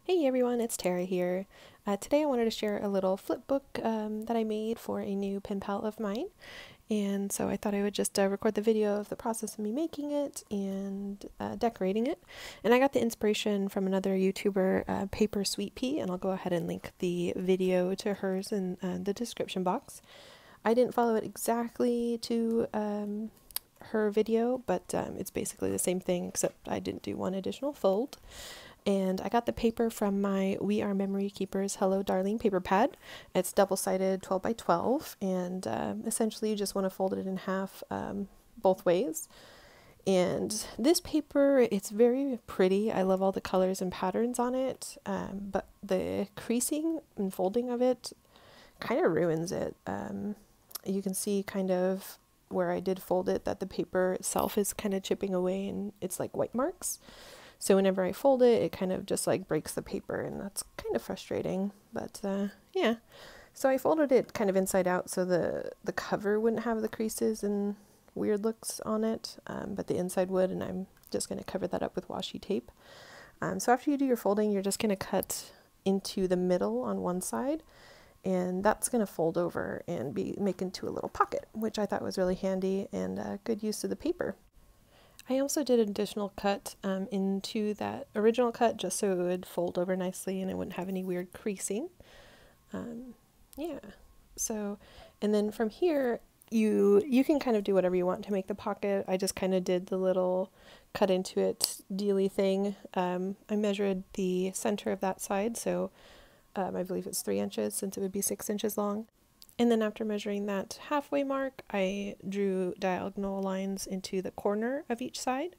Hey everyone, it's Tara here. Today I wanted to share a little flip book that I made for a new pen pal of mine. And so I thought I would just record the video of the process of me making it and decorating it. And I got the inspiration from another YouTuber, Paper Sweet Pea, and I'll go ahead and link the video to hers in the description box. I didn't follow it exactly to her video, but it's basically the same thing except I didn't do one additional fold. And I got the paper from my We Are Memory Keepers Hello Darling paper pad. It's double-sided 12 by 12, and essentially you just want to fold it in half both ways. And this paper, it's very pretty. I love all the colors and patterns on it, but the creasing and folding of it kind of ruins it. You can see kind of where I did fold it that the paper itself is kind of chipping away and it's like white marks. So whenever I fold it, it kind of just like breaks the paper, and that's kind of frustrating. But yeah, so I folded it kind of inside out so the cover wouldn't have the creases and weird looks on it, but the inside would, and I'm just going to cover that up with washi tape. So after you do your folding, you're just going to cut into the middle on one side, and that's going to fold over and make into a little pocket, which I thought was really handy and good use of the paper. I also did an additional cut into that original cut just so it would fold over nicely and it wouldn't have any weird creasing. Yeah, so, and then from here you can kind of do whatever you want to make the pocket. I just kind of did the little cut into it dealy thing. I measured the center of that side, so I believe it's 3 inches since it would be 6 inches long. And then after measuring that halfway mark, I drew diagonal lines into the corner of each side.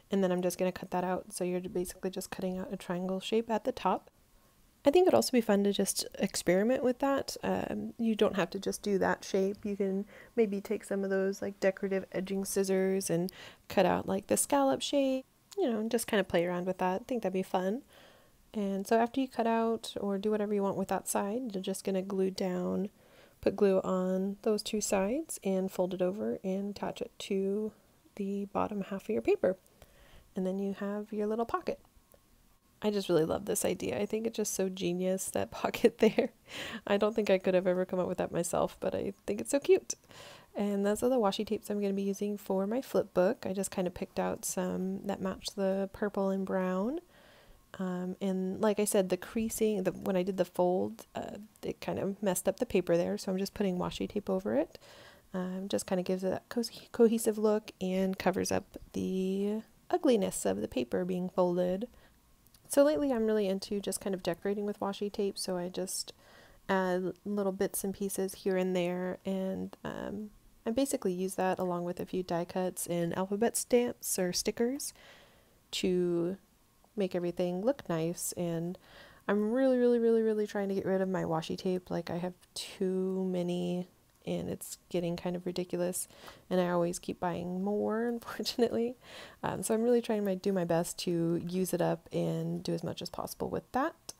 And then I'm just going to cut that out. So you're basically just cutting out a triangle shape at the top. I think it'd also be fun to just experiment with that. You don't have to just do that shape. You can maybe take some of those like decorative edging scissors and cut out like the scallop shape, and just kind of play around with that. I think that'd be fun. And so after you cut out or do whatever you want with that side, you're just going to put glue on those 2 sides and fold it over and attach it to the bottom half of your paper. And then you have your little pocket. I just really love this idea. I think it's just so genius, that pocket there. I don't think I could have ever come up with that myself, but I think it's so cute. And those are the washi tapes I'm going to be using for my flip book. I just kind of picked out some that match the purple and brown. And like I said, the creasing, when I did the fold, it kind of messed up the paper there, so I'm just putting washi tape over it. Just kind of gives it that cohesive look and covers up the ugliness of the paper being folded. So lately I'm really into just kind of decorating with washi tape, so I just add little bits and pieces here and there, and I basically use that along with a few die cuts and alphabet stamps or stickers to make everything look nice. And I'm really trying to get rid of my washi tape. Like, I have too many and it's getting kind of ridiculous, and I always keep buying more, unfortunately. So I'm really trying to do my best to use it up and do as much as possible with that.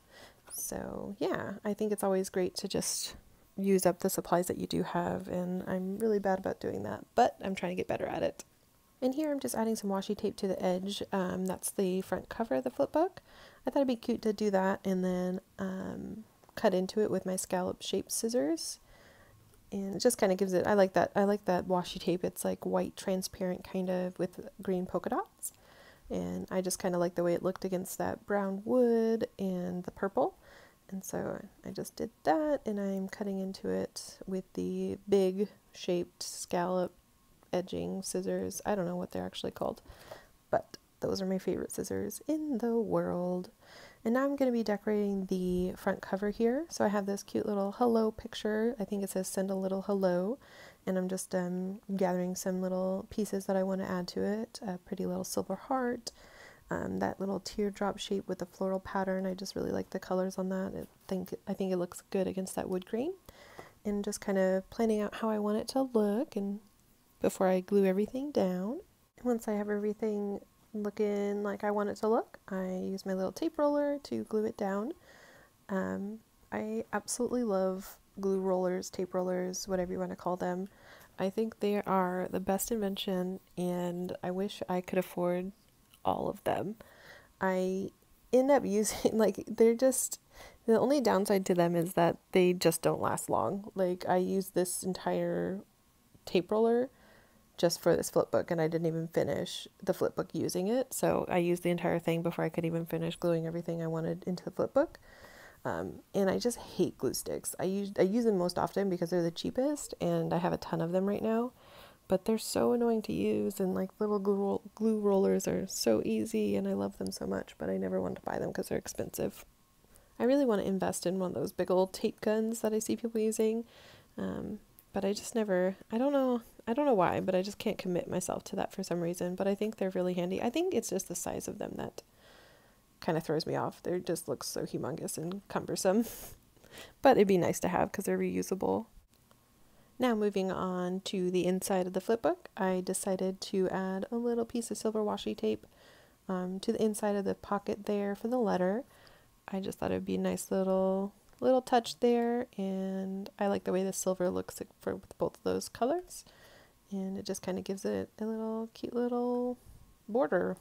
So yeah, I think it's always great to just use up the supplies that you do have, and I'm really bad about doing that, but I'm trying to get better at it. And here I'm just adding some washi tape to the edge. That's the front cover of the flip book. I thought it'd be cute to do that, and then cut into it with my scallop shaped scissors. And it just kind of gives it, I like that washi tape. It's like white transparent kind of with green polka dots. And I just kind of like the way it looked against that brown wood and the purple. And so I just did that, and I'm cutting into it with the big shaped scallop edging scissors. I don't know what they're actually called, but those are my favorite scissors in the world. And now I'm going to be decorating the front cover here. So I have this cute little hello picture. I think it says send a little hello, and I'm just gathering some little pieces that I want to add to it. A pretty little silver heart, that little teardrop shape with the floral pattern. I just really like the colors on that. I think it looks good against that wood grain, and just kind of planning out how I want it to look and before I glue everything down. Once I have everything looking like I want it to look, I use my little tape roller to glue it down. I absolutely love glue rollers, tape rollers, whatever you want to call them. I think they are the best invention, and I wish I could afford all of them. I end up using, like, they're just, the only downside to them is that they just don't last long. Like, I used this entire tape roller just for this flip book, and I didn't even finish the flip book using it. So I used the entire thing before I could even finish gluing everything I wanted into the flip book. And I just hate glue sticks. I use them most often because they're the cheapest, and I have a ton of them right now. But they're so annoying to use, and like little glue rollers are so easy, and I love them so much, but I never want to buy them because they're expensive. I really want to invest in one of those big old tape guns that I see people using, but I just never, I don't know why, but I just can't commit myself to that for some reason, but I think they're really handy. I think it's just the size of them that kind of throws me off. They just look so humongous and cumbersome, but it'd be nice to have because they're reusable. Now moving on to the inside of the flipbook, I decided to add a little piece of silver washi tape to the inside of the pocket there for the letter. I just thought it would be a nice little touch there, and I like the way the silver looks for with both of those colors, and it just kind of gives it a little cute little border.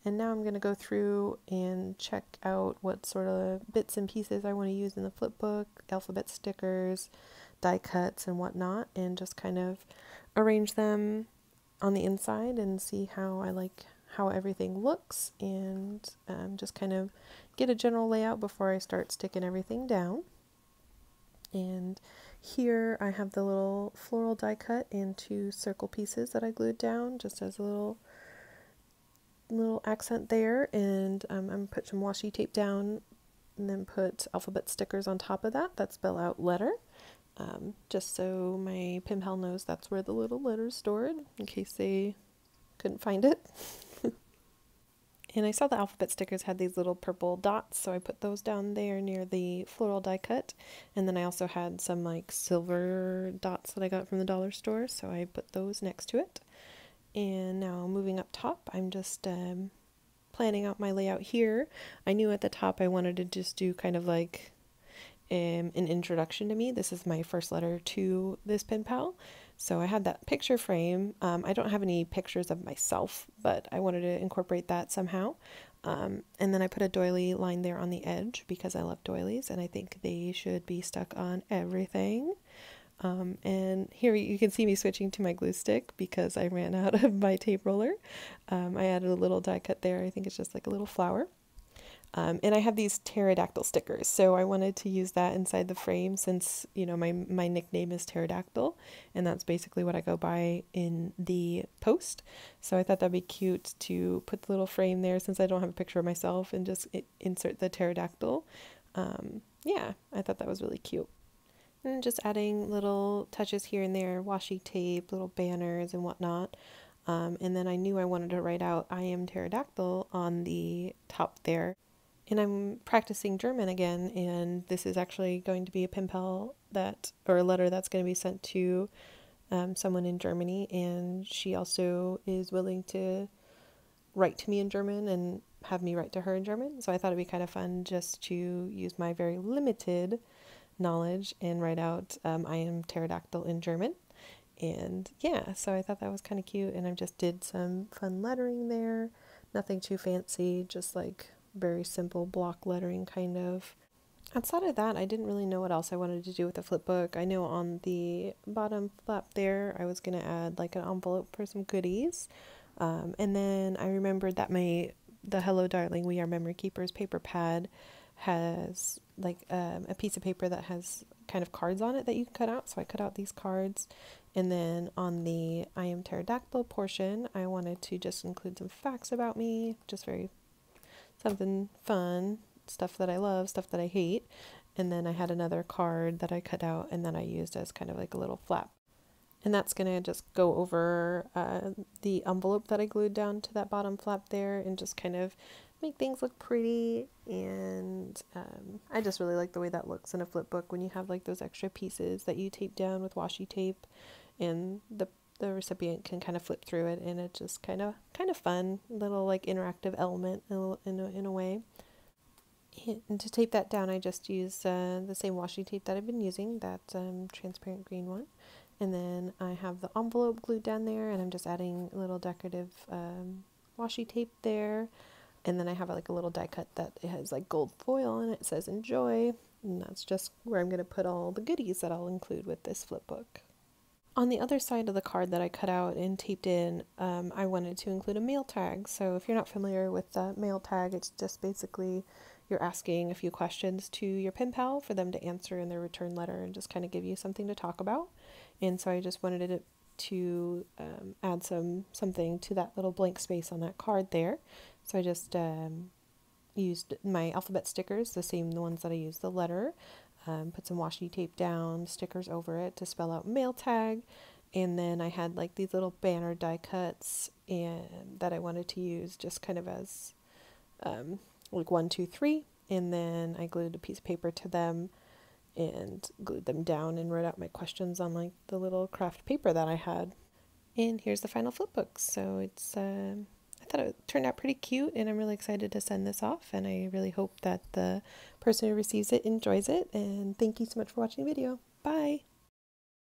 And now I'm going to go through and check out what sort of bits and pieces I want to use in the flipbook, alphabet stickers, die cuts and whatnot, and just kind of arrange them on the inside and see how I like how everything looks, and just kind of get a general layout before I start sticking everything down. And here I have the little floral die cut and 2 circle pieces that I glued down just as a little accent there, and I'm going to put some washi tape down and then put alphabet stickers on top of that spell out letter, just so my pen pal knows that's where the little letter is stored in case they couldn't find it. And I saw the alphabet stickers had these little purple dots, so I put those down there near the floral die cut. And then I also had some like silver dots that I got from the dollar store, so I put those next to it. And now moving up top, I'm just planning out my layout here. I knew at the top I wanted to just do kind of like an introduction to me. This is my first letter to this pen pal. So I had that picture frame. I don't have any pictures of myself, but I wanted to incorporate that somehow. And then I put a doily line there on the edge because I love doilies and I think they should be stuck on everything. And here you can see me switching to my glue stick because I ran out of my tape roller. I added a little die cut there. I think it's just like a little flower. And I have these pterodactyl stickers, so I wanted to use that inside the frame since, you know, my nickname is Pterodactyl, and that's basically what I go by in the post. So I thought that'd be cute to put the little frame there since I don't have a picture of myself and just insert the pterodactyl. Yeah, I thought that was really cute. And just adding little touches here and there, washi tape, little banners and whatnot. And then I knew I wanted to write out I am pterodactyl on the top there. And I'm practicing German again, and this is actually going to be a pen pal or a letter that's going to be sent to someone in Germany, and she also is willing to write to me in German and have me write to her in German. So I thought it'd be kind of fun just to use my very limited knowledge and write out I am pterodactyl in German. And yeah, so I thought that was kind of cute, and I just did some fun lettering there. Nothing too fancy, just like very simple block lettering kind of. Outside of that, I didn't really know what else I wanted to do with the flip book. I know on the bottom flap there, I was going to add like an envelope for some goodies. And then I remembered that the Hello Darling We Are Memory Keepers paper pad has like a piece of paper that has kind of cards on it that you can cut out. So I cut out these cards. And then on the I am pterodactyl portion, I wanted to just include some facts about me, just something fun, stuff that I love, stuff that I hate. And then I had another card that I cut out and then I used as kind of like a little flap. And that's going to just go over the envelope that I glued down to that bottom flap there and just kind of make things look pretty. And I just really like the way that looks in a flip book when you have like those extra pieces that you tape down with washi tape and the recipient can kind of flip through it, and it's just kind of fun, little like interactive element in a way. And to tape that down, I just used the same washi tape that I've been using, that transparent green one. And then I have the envelope glued down there, and I'm just adding a little decorative washi tape there. And then I have like a little die cut that it has like gold foil and it says enjoy. And that's just where I'm going to put all the goodies that I'll include with this flip book. On the other side of the card that I cut out and taped in, I wanted to include a mail tag. So if you're not familiar with the mail tag, it's just basically you're asking a few questions to your pen pal for them to answer in their return letter and just kind of give you something to talk about. And so I just wanted it to add something to that little blank space on that card there. So I just used my alphabet stickers, the same ones that I used the letter, put some washi tape down, stickers over it to spell out mail tag, and then I had like these little banner die cuts and that I wanted to use just kind of as like 1, 2, 3, and then I glued a piece of paper to them and glued them down and wrote out my questions on like the little craft paper that I had. And here's the final flip book. So it's I thought it turned out pretty cute, and I'm really excited to send this off, and I really hope that the person who receives it enjoys it. And thank you so much for watching the video. Bye!